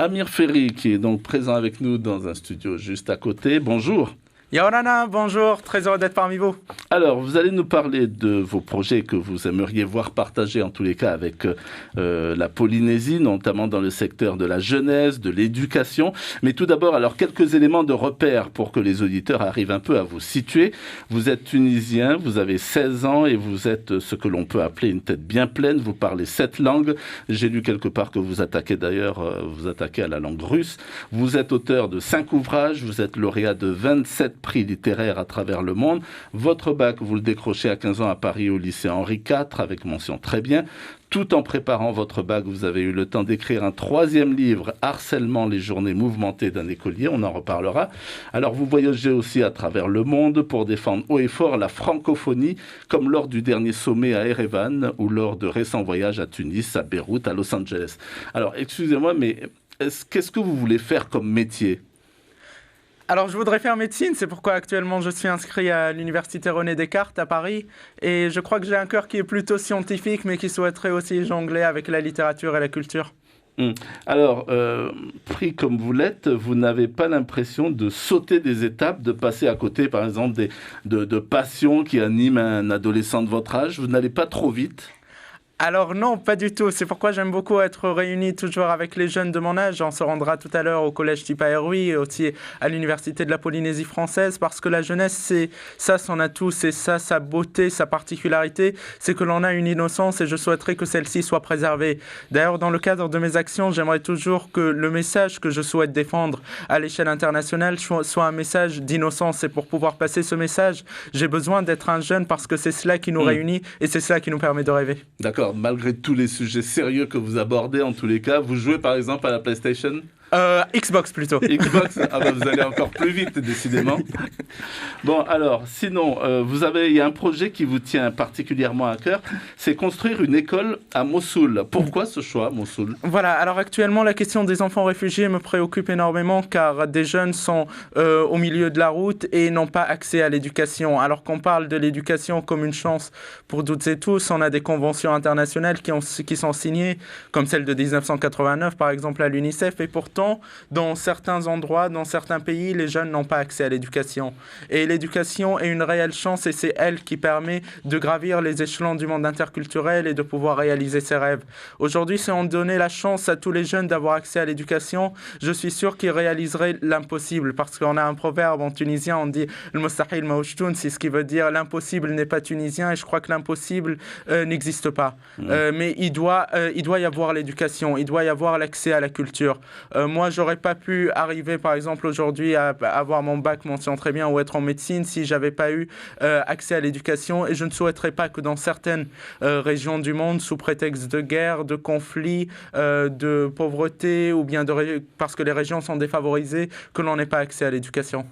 Amir Ferry, qui est donc présent avec nous dans un studio juste à côté. Bonjour. Yaorana, bonjour, très heureux d'être parmi vous. Alors, vous allez nous parler de vos projets que vous aimeriez voir partagés, en tous les cas, avec la Polynésie, notamment dans le secteur de la jeunesse, de l'éducation. Mais tout d'abord, alors, quelques éléments de repère pour que les auditeurs arrivent un peu à vous situer. Vous êtes tunisien, vous avez 16 ans et vous êtes ce que l'on peut appeler une tête bien pleine. Vous parlez 7 langues. J'ai lu quelque part que vous attaquez vous attaquez à la langue russe. Vous êtes auteur de 5 ouvrages, vous êtes lauréat de 27 prix littéraires à travers le monde. Votre bac, vous le décrochez à 15 ans à Paris au lycée Henri IV, avec mention très bien. Tout en préparant votre bac, vous avez eu le temps d'écrire un 3e livre, Harcèlement, les journées mouvementées d'un écolier. On en reparlera. Alors, vous voyagez aussi à travers le monde pour défendre haut et fort la francophonie, comme lors du dernier sommet à Erevan ou lors de récents voyages à Tunis, à Beyrouth, à Los Angeles. Alors, excusez-moi, mais qu'est-ce que vous voulez faire comme métier ? Alors, je voudrais faire médecine, c'est pourquoi actuellement je suis inscrit à l'université René Descartes à Paris. Et je crois que j'ai un cœur qui est plutôt scientifique, mais qui souhaiterait aussi jongler avec la littérature et la culture. Alors, pris comme vous l'êtes, vous n'avez pas l'impression de sauter des étapes, de passer à côté, par exemple, de passions qui animent un adolescent de votre âge. Vous n'allez pas trop vite ? Alors non, pas du tout. C'est pourquoi j'aime beaucoup être réuni toujours avec les jeunes de mon âge. On se rendra tout à l'heure au collège Tipaerui et aussi à l'université de la Polynésie française, parce que la jeunesse, c'est ça son atout, c'est ça sa beauté, sa particularité, c'est que l'on a une innocence et je souhaiterais que celle-ci soit préservée. D'ailleurs, dans le cadre de mes actions, j'aimerais toujours que le message que je souhaite défendre à l'échelle internationale soit un message d'innocence. Et pour pouvoir passer ce message, j'ai besoin d'être un jeune parce que c'est cela qui nous réunit et c'est cela qui nous permet de rêver. D'accord. Malgré tous les sujets sérieux que vous abordez, en tous les cas, vous jouez par exemple à la PlayStation ? Xbox plutôt. Xbox, vous allez encore plus vite, décidément. Bon, alors, sinon, il y a un projet qui vous tient particulièrement à cœur, c'est construire une école à Mossoul. Pourquoi ce choix, Mossoul ? Voilà, alors actuellement, la question des enfants réfugiés me préoccupe énormément car des jeunes sont au milieu de la route et n'ont pas accès à l'éducation. Alors qu'on parle de l'éducation comme une chance pour toutes et tous, on a des conventions internationales qui sont signées, comme celle de 1989, par exemple, à l'UNICEF, et pourtant, dans certains endroits, dans certains pays, les jeunes n'ont pas accès à l'éducation. Et l'éducation est une réelle chance et c'est elle qui permet de gravir les échelons du monde interculturel et de pouvoir réaliser ses rêves. Aujourd'hui, si on donnait la chance à tous les jeunes d'avoir accès à l'éducation, je suis sûr qu'ils réaliseraient l'impossible. Parce qu'on a un proverbe en tunisien, on dit « Al-Mustahil Maouchtoun », c'est ce qui veut dire « l'impossible n'est pas tunisien » et je crois que l'impossible n'existe pas. Mais il doit y avoir l'éducation, il doit y avoir l'accès à la culture. Moi, j'aurais pas pu arriver, par exemple, aujourd'hui à avoir mon bac mention très bien ou être en médecine si j'avais pas eu accès à l'éducation. Et je ne souhaiterais pas que dans certaines régions du monde, sous prétexte de guerre, de conflits, de pauvreté ou bien parce que les régions sont défavorisées, que l'on n'ait pas accès à l'éducation.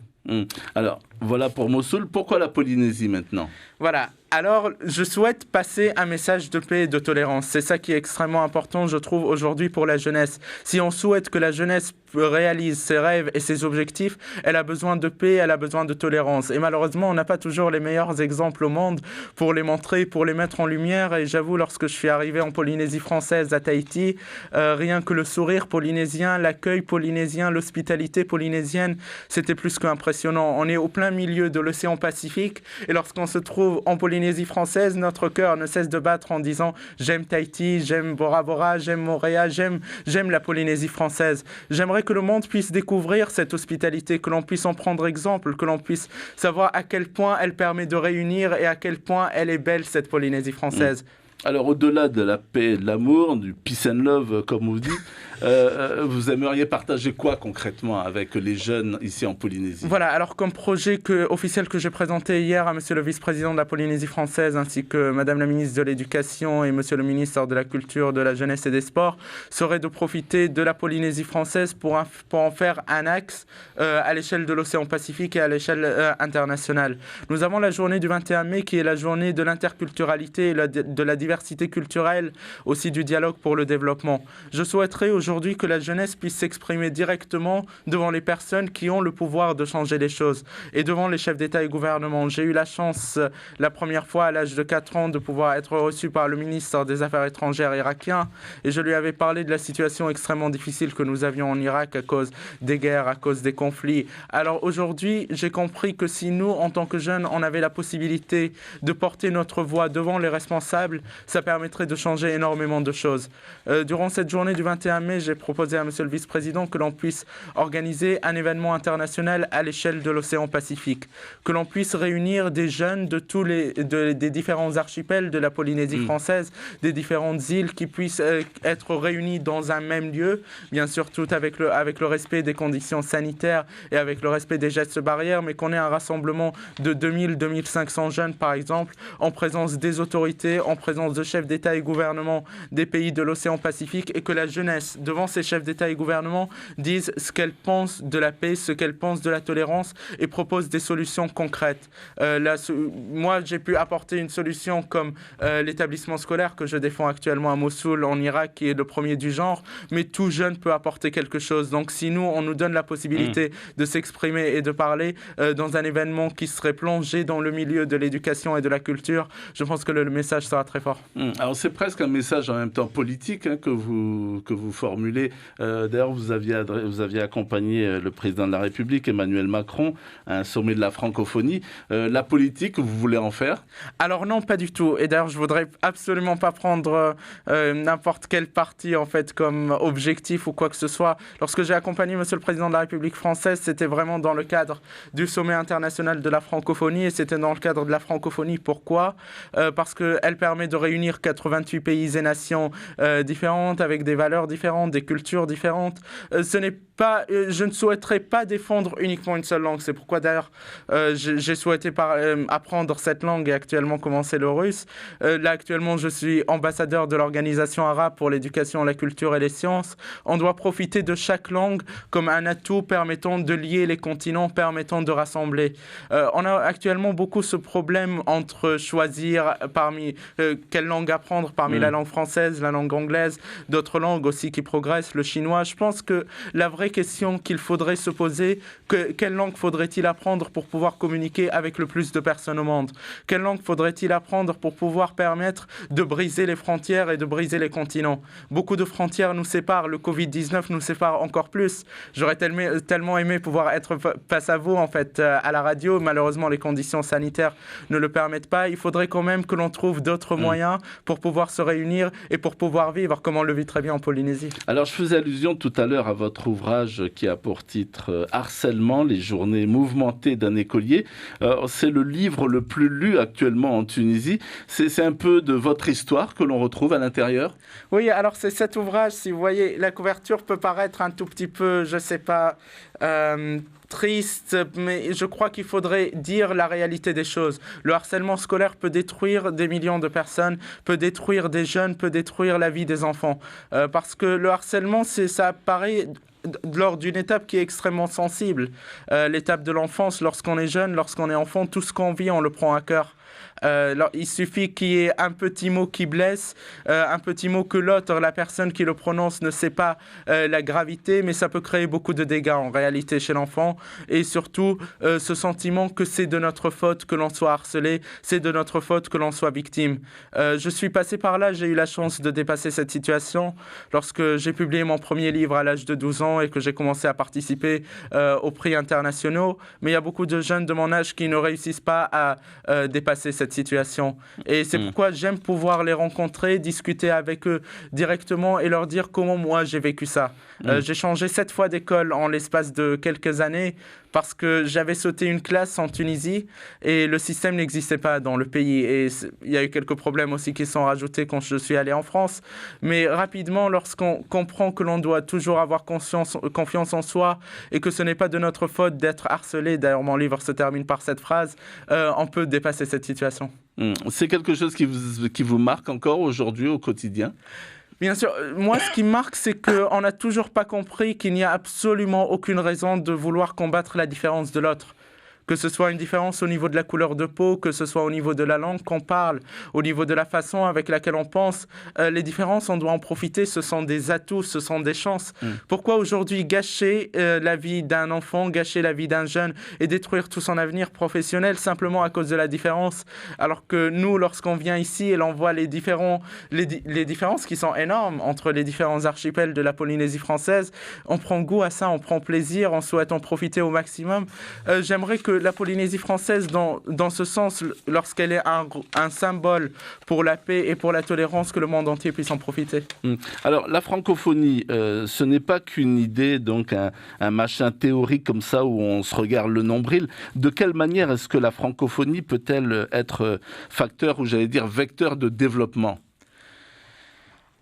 Alors, voilà pour Mossoul. Pourquoi la Polynésie maintenant ? Voilà. Alors, je souhaite passer un message de paix et de tolérance. C'est ça qui est extrêmement important, je trouve, aujourd'hui pour la jeunesse. Si on souhaite que la jeunesse réalise ses rêves et ses objectifs, elle a besoin de paix, elle a besoin de tolérance. Et malheureusement, on n'a pas toujours les meilleurs exemples au monde pour les montrer, pour les mettre en lumière. Et j'avoue, lorsque je suis arrivé en Polynésie française, à Tahiti, rien que le sourire polynésien, l'accueil polynésien, l'hospitalité polynésienne, c'était plus qu'impressionnant. On est au plein milieu de l'océan Pacifique et lorsqu'on se trouve en Polynésie française, notre cœur ne cesse de battre en disant « J'aime Tahiti, j'aime Bora Bora, j'aime Montréal, j'aime la Polynésie française ». J'aimerais que le monde puisse découvrir cette hospitalité, que l'on puisse en prendre exemple, que l'on puisse savoir à quel point elle permet de réunir et à quel point elle est belle, cette Polynésie française. Alors, au-delà de la paix et de l'amour, du peace and love, comme on dit, vous aimeriez partager quoi concrètement avec les jeunes ici en Polynésie ? Voilà, alors comme projet officiel que j'ai présenté hier à monsieur le vice-président de la Polynésie française, ainsi que madame la ministre de l'Éducation et monsieur le ministre de la Culture, de la Jeunesse et des Sports, serait de profiter de la Polynésie française pour en faire un axe à l'échelle de l'océan Pacifique et à l'échelle internationale. Nous avons la journée du 21 mai qui est la journée de l'interculturalité et de la diversité diversité culturelle, aussi du dialogue pour le développement. Je souhaiterais aujourd'hui que la jeunesse puisse s'exprimer directement devant les personnes qui ont le pouvoir de changer les choses et devant les chefs d'État et gouvernement. J'ai eu la chance, la première fois à l'âge de 4 ans, de pouvoir être reçu par le ministre des Affaires étrangères irakien et je lui avais parlé de la situation extrêmement difficile que nous avions en Irak à cause des guerres, à cause des conflits. Alors aujourd'hui, j'ai compris que si nous, en tant que jeunes, on avait la possibilité de porter notre voix devant les responsables, ça permettrait de changer énormément de choses. Durant cette journée du 21 mai, j'ai proposé à Monsieur le Vice-président que l'on puisse organiser un événement international à l'échelle de l'océan Pacifique, que l'on puisse réunir des jeunes de des différents archipels de la Polynésie française, des différentes îles qui puissent être réunis dans un même lieu, bien sûr tout avec le respect des conditions sanitaires et avec le respect des gestes barrières, mais qu'on ait un rassemblement de 2000-2500 jeunes par exemple, en présence des autorités, en présence de chefs d'État et gouvernement des pays de l'océan Pacifique, et que la jeunesse, devant ces chefs d'État et gouvernement, dise ce qu'elle pense de la paix, ce qu'elle pense de la tolérance et propose des solutions concrètes. Moi, j'ai pu apporter une solution comme l'établissement scolaire que je défends actuellement à Mossoul, en Irak, qui est le premier du genre, mais tout jeune peut apporter quelque chose. Donc si nous, on nous donne la possibilité de s'exprimer et de parler dans un événement qui serait plongé dans le milieu de l'éducation et de la culture, je pense que le message sera très fort. Alors c'est presque un message en même temps politique que vous formulez. D'ailleurs, vous aviez accompagné le président de la République, Emmanuel Macron, à un sommet de la francophonie. La politique, vous voulez en faire ? Alors non, pas du tout. Et d'ailleurs, je voudrais absolument pas prendre n'importe quel parti en fait comme objectif ou quoi que ce soit. Lorsque j'ai accompagné Monsieur le Président de la République française, c'était vraiment dans le cadre du sommet international de la francophonie, et c'était dans le cadre de la francophonie. Pourquoi ? Parce qu'elle permet de réunir 88 pays et nations différentes, avec des valeurs différentes, des cultures différentes. Je ne souhaiterais pas défendre uniquement une seule langue. C'est pourquoi d'ailleurs j'ai souhaité apprendre cette langue et actuellement commencer le russe. Là actuellement je suis ambassadeur de l'Organisation arabe pour l'éducation, la culture et les sciences. On doit profiter de chaque langue comme un atout permettant de lier les continents, permettant de rassembler. On a actuellement beaucoup ce problème entre choisir parmi quelle langue apprendre parmi la langue française, la langue anglaise, d'autres langues aussi qui progressent, le chinois. Je pense que la vraie question qu'il faudrait se poser, quelle langue faudrait-il apprendre pour pouvoir communiquer avec le plus de personnes au monde ? Quelle langue faudrait-il apprendre pour pouvoir permettre de briser les frontières et de briser les continents ? Beaucoup de frontières nous séparent, le Covid-19 nous sépare encore plus. J'aurais tellement aimé pouvoir être face à vous en fait à la radio. Malheureusement, les conditions sanitaires ne le permettent pas. Il faudrait quand même que l'on trouve d'autres moyens pour pouvoir se réunir et pour pouvoir vivre comme on le vit très bien en Polynésie. Alors, je faisais allusion tout à l'heure à votre ouvrage qui a pour titre Harcèlement, les journées mouvementées d'un écolier. C'est le livre le plus lu actuellement en Tunisie. C'est un peu de votre histoire que l'on retrouve à l'intérieur ? Oui, alors c'est cet ouvrage, si vous voyez, la couverture peut paraître un tout petit peu, je sais pas, triste, mais je crois qu'il faudrait dire la réalité des choses. Le harcèlement scolaire peut détruire des millions de personnes, peut détruire des jeunes, peut détruire la vie des enfants. Parce que le harcèlement, ça apparaît lors d'une étape qui est extrêmement sensible. L'étape de l'enfance, lorsqu'on est jeune, lorsqu'on est enfant, tout ce qu'on vit, on le prend à cœur. Il suffit qu'il y ait un petit mot qui blesse, un petit mot que l'autre, la personne qui le prononce, ne sait pas la gravité, mais ça peut créer beaucoup de dégâts en réalité chez l'enfant. Et surtout, ce sentiment que c'est de notre faute que l'on soit harcelé, c'est de notre faute que l'on soit victime. Je suis passé par là, j'ai eu la chance de dépasser cette situation lorsque j'ai publié mon premier livre à l'âge de 12 ans et que j'ai commencé à participer aux prix internationaux. Mais il y a beaucoup de jeunes de mon âge qui ne réussissent pas à dépasser cette situation. Et c'est pourquoi j'aime pouvoir les rencontrer, discuter avec eux directement et leur dire comment moi j'ai vécu ça. J'ai changé 7 fois d'école en l'espace de quelques années parce que j'avais sauté une classe en Tunisie et le système n'existait pas dans le pays. Et il y a eu quelques problèmes aussi qui sont rajoutés quand je suis allé en France. Mais rapidement, lorsqu'on comprend que l'on doit toujours avoir confiance en soi et que ce n'est pas de notre faute d'être harcelé, d'ailleurs mon livre se termine par cette phrase, on peut dépasser cette situation. C'est quelque chose qui vous marque encore aujourd'hui au quotidien ? Bien sûr, moi ce qui me marque, c'est qu'on n'a toujours pas compris qu'il n'y a absolument aucune raison de vouloir combattre la différence de l'autre. que ce soit une différence au niveau de la couleur de peau, que ce soit au niveau de la langue qu'on parle, au niveau de la façon avec laquelle on pense. Les différences, on doit en profiter, ce sont des atouts, ce sont des chances. Pourquoi aujourd'hui gâcher la vie d'un enfant, gâcher la vie d'un jeune et détruire tout son avenir professionnel simplement à cause de la différence, alors que nous, lorsqu'on vient ici et l'on voit les différences qui sont énormes entre les différents archipels de la Polynésie française, on prend goût à ça, on prend plaisir, on souhaite en profiter au maximum. J'aimerais que la Polynésie française, dans ce sens, lorsqu'elle est un symbole pour la paix et pour la tolérance, que le monde entier puisse en profiter. Alors, la francophonie, ce n'est pas qu'une idée, donc un machin théorique comme ça où on se regarde le nombril. De quelle manière est-ce que la francophonie peut-elle être facteur, ou j'allais dire vecteur de développement ?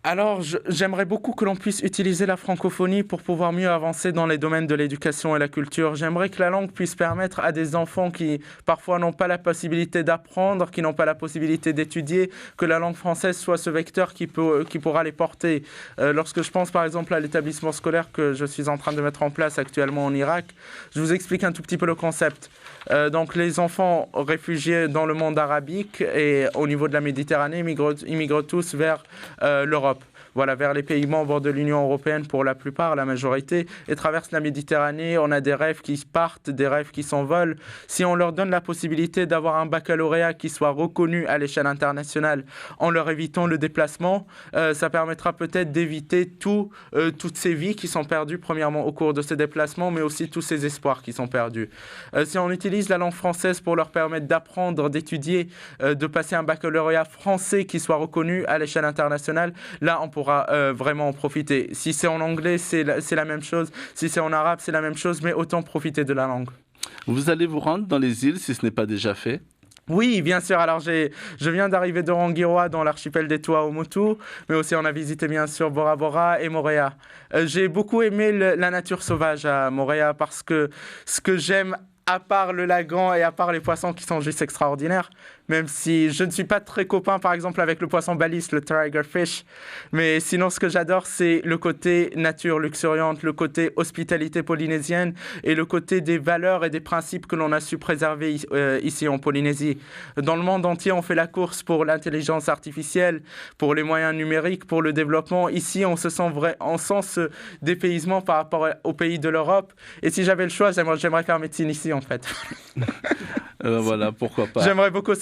Alors, j'aimerais beaucoup que l'on puisse utiliser la francophonie pour pouvoir mieux avancer dans les domaines de l'éducation et la culture. J'aimerais que la langue puisse permettre à des enfants qui, parfois, n'ont pas la possibilité d'apprendre, qui n'ont pas la possibilité d'étudier, que la langue française soit ce vecteur qui pourra les porter. Lorsque je pense, par exemple, à l'établissement scolaire que je suis en train de mettre en place actuellement en Irak, je vous explique un tout petit peu le concept. Donc, les enfants réfugiés dans le monde arabique et au niveau de la Méditerranée immigrent tous vers l'Europe. Voilà, vers les pays membres de l'Union européenne pour la plupart, la majorité, et traversent la Méditerranée. On a des rêves qui partent, des rêves qui s'envolent. Si on leur donne la possibilité d'avoir un baccalauréat qui soit reconnu à l'échelle internationale en leur évitant le déplacement, ça permettra peut-être d'éviter toutes ces vies qui sont perdues, premièrement au cours de ces déplacements, mais aussi tous ces espoirs qui sont perdus. Si on utilise la langue française pour leur permettre d'apprendre, d'étudier, de passer un baccalauréat français qui soit reconnu à l'échelle internationale, là, on pourra vraiment en profiter. Si c'est en anglais, c'est la même chose. Si c'est en arabe, c'est la même chose, mais autant profiter de la langue. Vous allez vous rendre dans les îles, si ce n'est pas déjà fait ? Oui, bien sûr. Alors, je viens d'arriver de Rangiroa dans l'archipel des Tuaomotu, mais aussi on a visité bien sûr Bora Bora et Moorea. J'ai beaucoup aimé la nature sauvage à Moorea parce que ce que j'aime, à part le lagon et à part les poissons qui sont juste extraordinaires, même si je ne suis pas très copain, par exemple, avec le poisson baliste, le tiger fish. Mais sinon, ce que j'adore, c'est le côté nature luxuriante, le côté hospitalité polynésienne et le côté des valeurs et des principes que l'on a su préserver ici en Polynésie. Dans le monde entier, on fait la course pour l'intelligence artificielle, pour les moyens numériques, pour le développement. Ici, on sent ce dépaysement par rapport aux pays de l'Europe. Et si j'avais le choix, j'aimerais faire médecine ici, en fait. Voilà, pourquoi pas. J'aimerais beaucoup.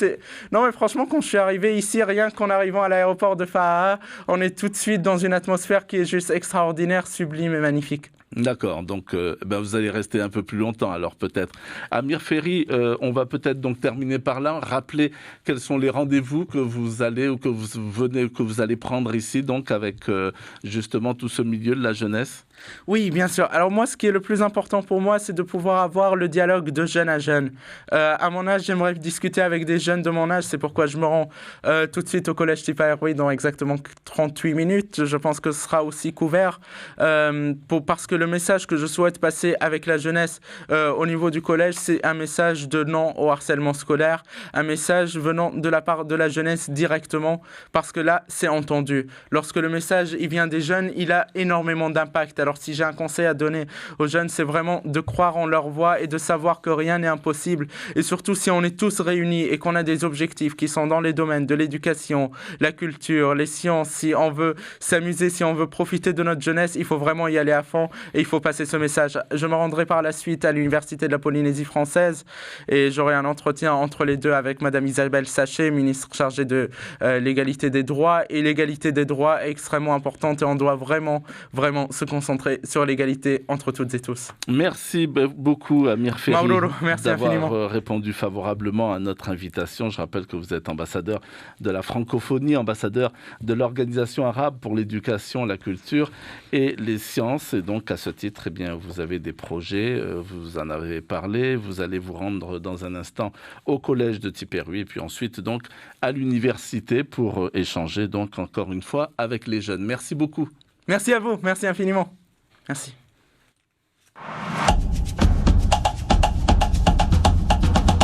Non, mais franchement, quand je suis arrivé ici, rien qu'en arrivant à l'aéroport de Faa'a, on est tout de suite dans une atmosphère qui est juste extraordinaire, sublime et magnifique. D'accord, donc vous allez rester un peu plus longtemps alors peut-être. Amir Ferry, on va peut-être donc terminer par là, rappeler quels sont les rendez-vous que vous allez ou que vous allez prendre ici donc avec justement tout ce milieu de la jeunesse. Oui, bien sûr. Alors moi, ce qui est le plus important pour moi, c'est de pouvoir avoir le dialogue de jeune à jeune. À mon âge, j'aimerais discuter avec des jeunes de mon âge. C'est pourquoi je me rends tout de suite au collège Tipaeroui dans exactement 38 minutes. Je pense que ce sera aussi couvert parce que le message que je souhaite passer avec la jeunesse au niveau du collège, c'est un message de non au harcèlement scolaire, un message venant de la part de la jeunesse directement, parce que là, c'est entendu. Lorsque le message il vient des jeunes, il a énormément d'impact. Alors si j'ai un conseil à donner aux jeunes, c'est vraiment de croire en leur voix et de savoir que rien n'est impossible. Et surtout, si on est tous réunis et qu'on a des objectifs qui sont dans les domaines de l'éducation, la culture, les sciences, si on veut s'amuser, si on veut profiter de notre jeunesse, il faut vraiment y aller à fond et il faut passer ce message. Je me rendrai par la suite à l'Université de la Polynésie française et j'aurai un entretien entre les deux avec Madame Isabelle Sachet, ministre chargée de l'égalité des droits. Et l'égalité des droits est extrêmement importante et on doit vraiment se concentrer sur l'égalité entre toutes et tous. Merci beaucoup Amir Ferry d'avoir répondu favorablement à notre invitation. Je rappelle que vous êtes ambassadeur de la francophonie, ambassadeur de l'Organisation arabe pour l'éducation, la culture et les sciences. Et donc à ce titre, eh bien, vous avez des projets, vous en avez parlé, vous allez vous rendre dans un instant au collège de Tipaeroui et puis ensuite donc à l'université pour échanger donc encore une fois avec les jeunes. Merci beaucoup. Merci à vous, merci infiniment. Merci.